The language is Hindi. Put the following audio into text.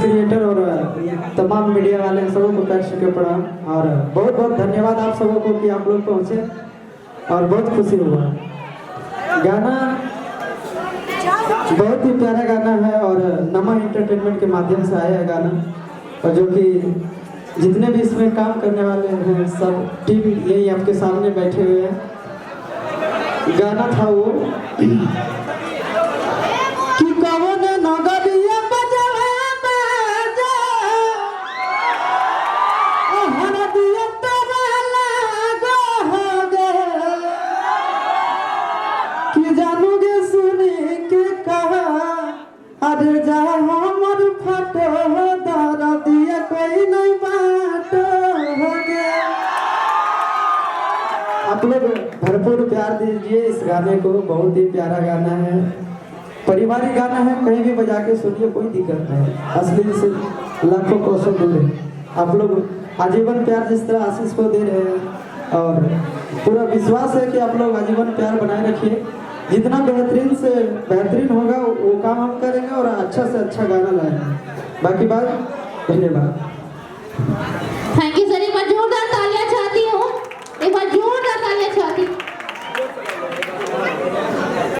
क्रिएटर और तमाम मीडिया वाले सबों को पैर छू के प्रणाम और बहुत बहुत धन्यवाद आप सबों को कि आप लोग पहुँचे और बहुत खुशी हुआ। गाना बहुत ही प्यारा गाना है और नमा एंटरटेनमेंट के माध्यम से आया है गाना, और जो कि जितने भी इसमें काम करने वाले हैं सब टीम यही आपके सामने बैठे हुए हैं। गाना था वो कि कौन नगरिया बजावे बाजा हर दिया तोरा लागो होगे कि जानोगे सुनी के कहा अरे जा हमर फटो दर दिया कोई नहीं बाटो होगे। आप लोग भरपूर प्यार दीजिए इस गाने को, बहुत ही प्यारा गाना है, पारिवारिक गाना है, कहीं भी बजा के सुनिए कोई दिक्कत नहीं, असली से लाखों कोसों दूर है। आप लोग आजीवन प्यार जिस तरह आशीष को दे रहे हैं और पूरा विश्वास है कि आप लोग आजीवन प्यार बनाए रखिए। जितना बेहतरीन से बेहतरीन होगा वो काम हम करेंगे और अच्छा से अच्छा गाना लाएंगे। बाकी बात धन्यवाद। थैंक यू सर, जोरदार